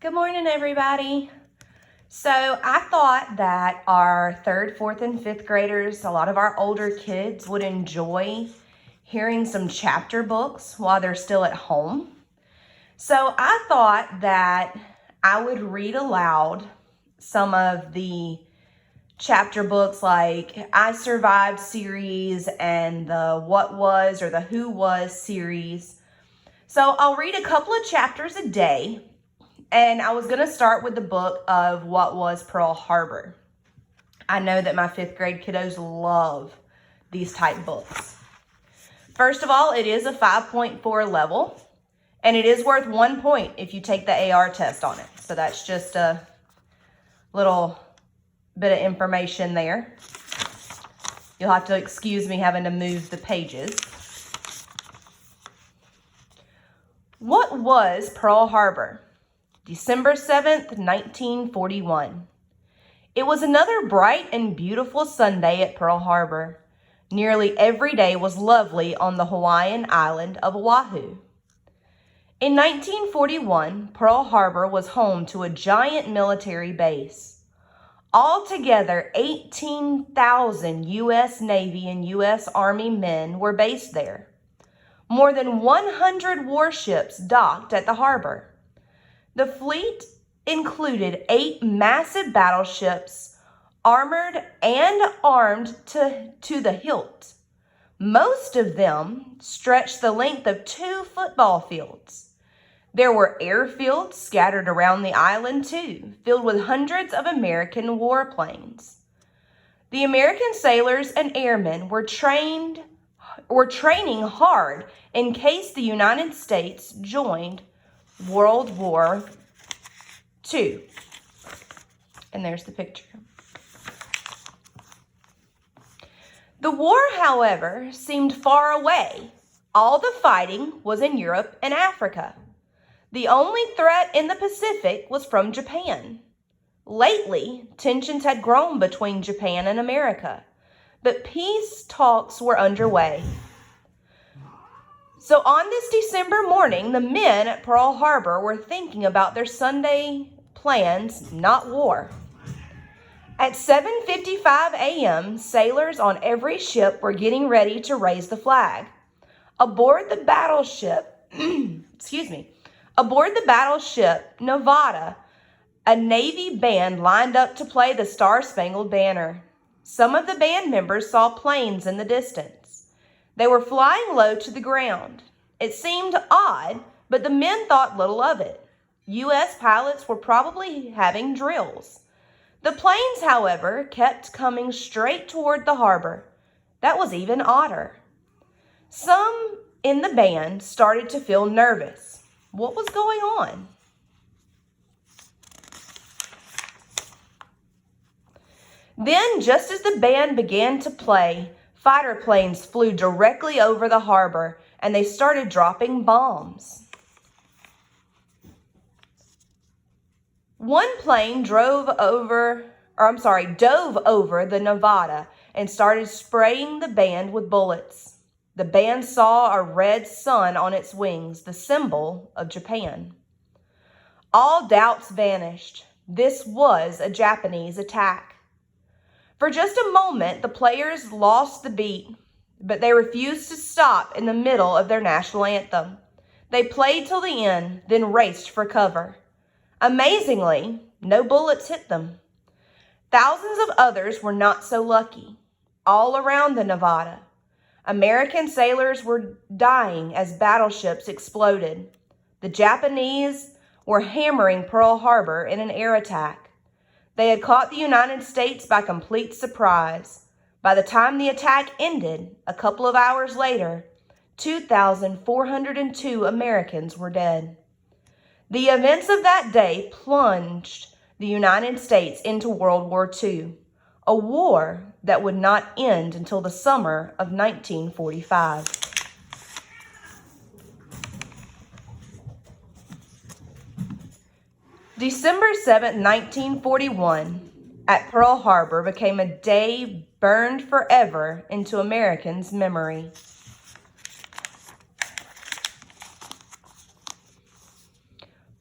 Good morning, everybody. So I thought that our third, fourth, and fifth graders, a lot of our older kids, would enjoy hearing some chapter books while they're still at home. So I thought that I would read aloud some of the chapter books like I Survived series and the What Was or the Who Was series. So I'll read a couple of chapters a day. And I was going to start with the book of What Was Pearl Harbor. I know that my fifth grade kiddos love these type books. First of all, it is a 5.4 level, and it is worth 1 point if you take the AR test on it. So that's just a little bit of information there. You'll have to excuse me having to move the pages. What was Pearl Harbor? December 7th, 1941. It was another bright and beautiful Sunday at Pearl Harbor. Nearly every day was lovely on the Hawaiian island of Oahu. In 1941, Pearl Harbor was home to a giant military base. Altogether, 18,000 U.S. Navy and U.S. Army men were based there. More than 100 warships docked at the harbor. The fleet included 8 massive battleships, armored and armed to the hilt. Most of them stretched the length of 2 football fields. There were airfields scattered around the island too, filled with hundreds of American warplanes. The American sailors and airmen were training hard in case the United States joined World War II. And there's the picture. The war, however, seemed far away. All the fighting was in Europe and Africa. The only threat in the Pacific was from Japan. Lately, tensions had grown between Japan and America, but peace talks were underway. So on this December morning, the men at Pearl Harbor were thinking about their Sunday plans, not war. At 7:55 a.m., sailors on every ship were getting ready to raise the flag. Aboard the battleship, Nevada, a Navy band lined up to play the Star-Spangled Banner. Some of the band members saw planes in the distance. They were flying low to the ground. It seemed odd, but the men thought little of it. U.S. pilots were probably having drills. The planes, however, kept coming straight toward the harbor. That was even odder. Some in the band started to feel nervous. What was going on? Then, just as the band began to play, fighter planes flew directly over the harbor, and they started dropping bombs. One plane dove over the Nevada and started spraying the band with bullets. The band saw a red sun on its wings, the symbol of Japan. All doubts vanished. This was a Japanese attack. For just a moment, the players lost the beat, but they refused to stop in the middle of their national anthem. They played till the end, then raced for cover. Amazingly, no bullets hit them. Thousands of others were not so lucky. All around the Nevada, American sailors were dying as battleships exploded. The Japanese were hammering Pearl Harbor in an air attack. They had caught the United States by complete surprise. By the time the attack ended, a couple of hours later, 2,402 Americans were dead. The events of that day plunged the United States into World War II, a war that would not end until the summer of 1945. December 7, 1941, at Pearl Harbor became a day burned forever into Americans' memory.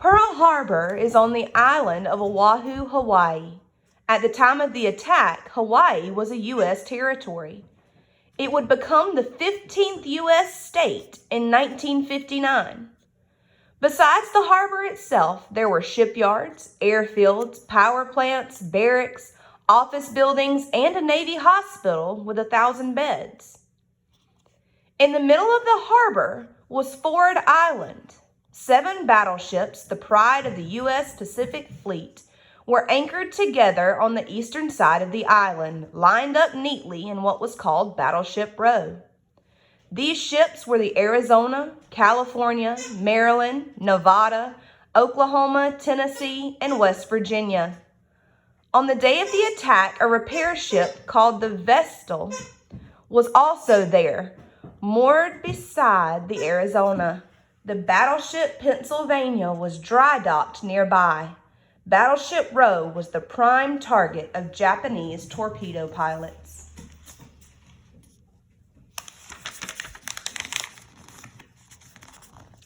Pearl Harbor is on the island of Oahu, Hawaii. At the time of the attack, Hawaii was a U.S. territory. It would become the 15th U.S. state in 1959. Besides the harbor itself, there were shipyards, airfields, power plants, barracks, office buildings, and a Navy hospital with 1,000 beds. In the middle of the harbor was Ford Island. 7 battleships, the pride of the U.S. Pacific Fleet, were anchored together on the eastern side of the island, lined up neatly in what was called Battleship Row. These ships were the Arizona, California, Maryland, Nevada, Oklahoma, Tennessee, and West Virginia. On the day of the attack, a repair ship called the Vestal was also there, moored beside the Arizona. The battleship Pennsylvania was dry docked nearby. Battleship Row was the prime target of Japanese torpedo pilots.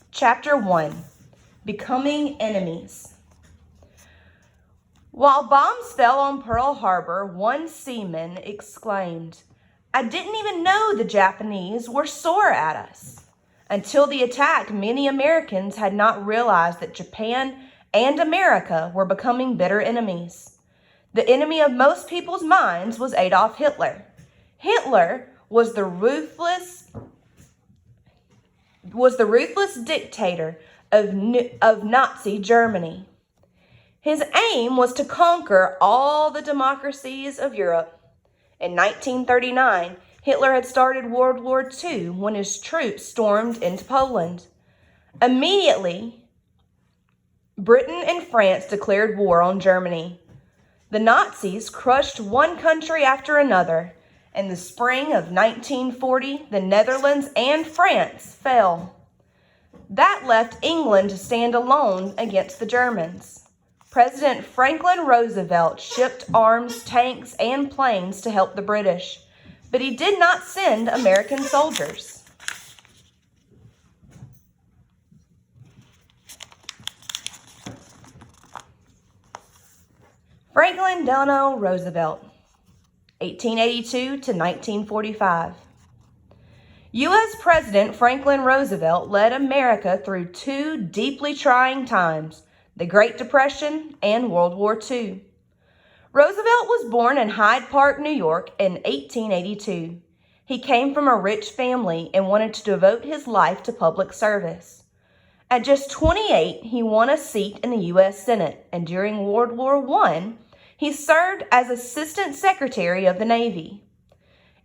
Chapter 1. Becoming Enemies. While bombs fell on Pearl Harbor, one seaman exclaimed, "I didn't even know the Japanese were sore at us." Until the attack, many Americans had not realized that Japan and America were becoming bitter enemies. The enemy of most people's minds was Adolf Hitler. Hitler was the ruthless dictator of Nazi Germany. His aim was to conquer all the democracies of Europe. In 1939, Hitler had started World War II when his troops stormed into Poland. Immediately, Britain and France declared war on Germany. The Nazis crushed one country after another. In the spring of 1940, the Netherlands and France fell. That left England to stand alone against the Germans. President Franklin Roosevelt shipped arms, tanks, and planes to help the British, but he did not send American soldiers. Franklin Delano Roosevelt, 1882 to 1945. U.S. President Franklin Roosevelt led America through 2 deeply trying times, the Great Depression and World War II. Roosevelt was born in Hyde Park, New York in 1882. He came from a rich family and wanted to devote his life to public service. At just 28, he won a seat in the U.S. Senate, and during World War I, he served as Assistant Secretary of the Navy.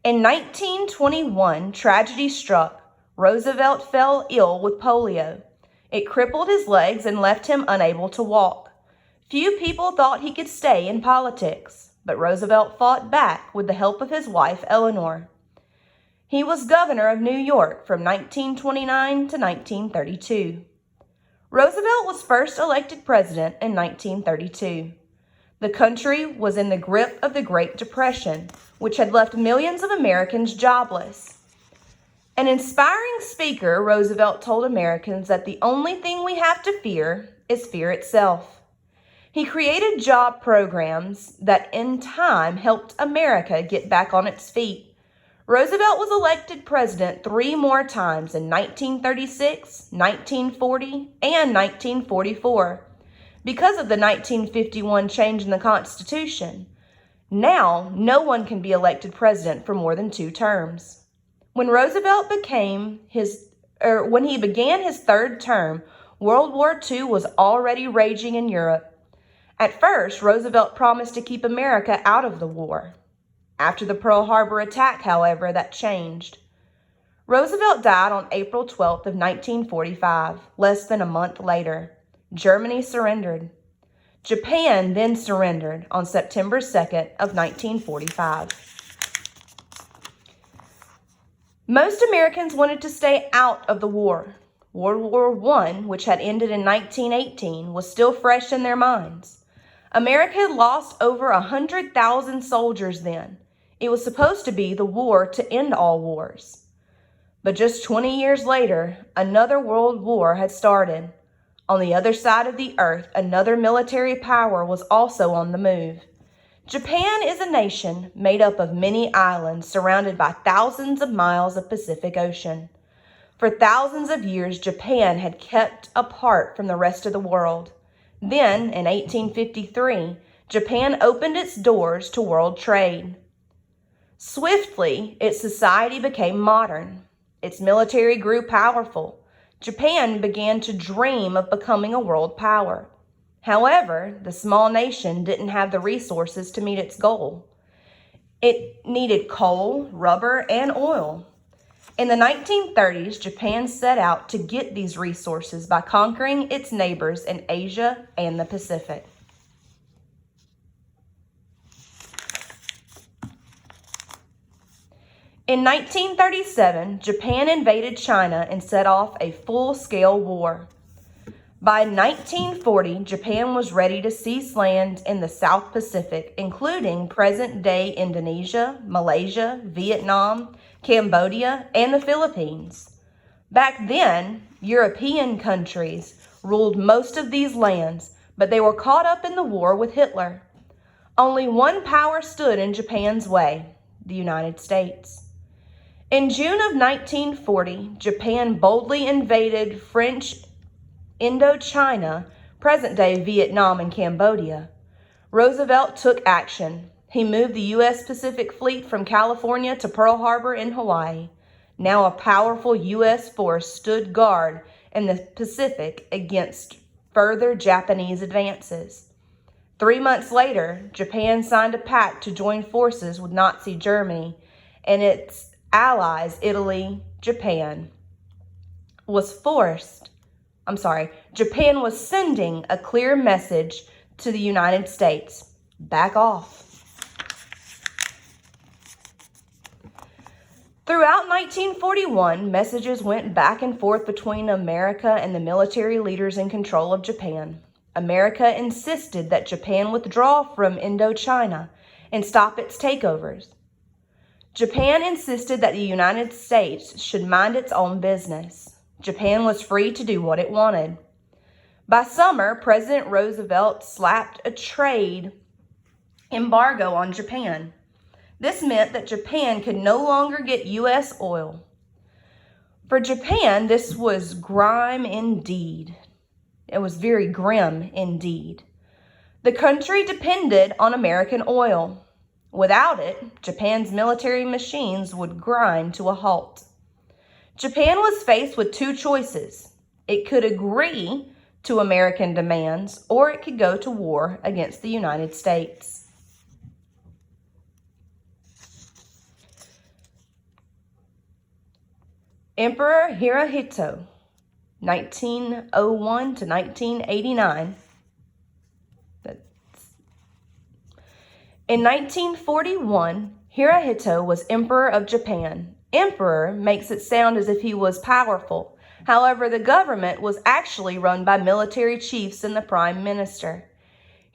In 1921, tragedy struck. Roosevelt fell ill with polio. It crippled his legs and left him unable to walk. Few people thought he could stay in politics, but Roosevelt fought back with the help of his wife, Eleanor. He was governor of New York from 1929 to 1932. Roosevelt was first elected president in 1932. The country was in the grip of the Great Depression, which had left millions of Americans jobless. An inspiring speaker, Roosevelt told Americans that the only thing we have to fear is fear itself. He created job programs that in time helped America get back on its feet. Roosevelt was elected president 3 more times in 1936, 1940, and 1944. Because of the 1951 change in the Constitution, now no one can be elected president for more than 2 terms. When Roosevelt began his 3rd term, World War II was already raging in Europe. At first, Roosevelt promised to keep America out of the war. After the Pearl Harbor attack, however, that changed. Roosevelt died on April 12th of 1945, less than a month later. Germany surrendered. Japan then surrendered on September 2nd of 1945. Most Americans wanted to stay out of the war. World War I, which had ended in 1918, was still fresh in their minds. America had lost over 100,000 soldiers then. It was supposed to be the war to end all wars. But just 20 years later, another world war had started. On the other side of the earth, another military power was also on the move. Japan is a nation made up of many islands surrounded by thousands of miles of Pacific Ocean. For thousands of years, Japan had kept apart from the rest of the world. Then, in 1853, Japan opened its doors to world trade. Swiftly, its society became modern. Its military grew powerful. Japan began to dream of becoming a world power. However, the small nation didn't have the resources to meet its goal. It needed coal, rubber, and oil. In the 1930s, Japan set out to get these resources by conquering its neighbors in Asia and the Pacific. In 1937, Japan invaded China and set off a full-scale war. By 1940, Japan was ready to seize land in the South Pacific, including present-day Indonesia, Malaysia, Vietnam, Cambodia, and the Philippines. Back then, European countries ruled most of these lands, but they were caught up in the war with Hitler. Only one power stood in Japan's way, the United States. In June of 1940, Japan boldly invaded French Indochina, present-day Vietnam and Cambodia. Roosevelt took action. He moved the U.S. Pacific Fleet from California to Pearl Harbor in Hawaii. Now a powerful U.S. force stood guard in the Pacific against further Japanese advances. 3 months later, Japan signed a pact to join forces with Nazi Germany and its allies, Italy. Japan was sending a clear message to the United States. Back off. Throughout 1941, messages went back and forth between America and the military leaders in control of Japan. America insisted that Japan withdraw from Indochina and stop its takeovers. Japan insisted that the United States should mind its own business. Japan was free to do what it wanted. By summer, President Roosevelt slapped a trade embargo on Japan. This meant that Japan could no longer get U.S. oil. For Japan, this was grime indeed. It was very grim indeed. The country depended on American oil. Without it, Japan's military machines would grind to a halt. Japan was faced with two choices. It could agree to American demands, or it could go to war against the United States. Emperor Hirohito, 1901 to 1989. In 1941, Hirohito was Emperor of Japan. Emperor makes it sound as if he was powerful. However, the government was actually run by military chiefs and the Prime Minister.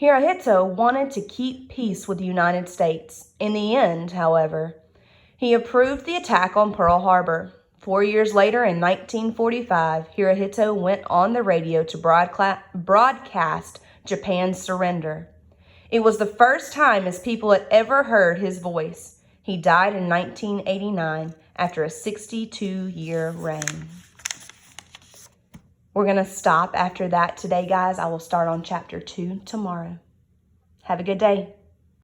Hirohito wanted to keep peace with the United States. In the end, however, he approved the attack on Pearl Harbor. 4 years later, in 1945, Hirohito went on the radio to broadcast Japan's surrender. It was the first time his people had ever heard his voice. He died in 1989 after a 62-year reign. We're going to stop after that today, guys. I will start on chapter 2 tomorrow. Have a good day.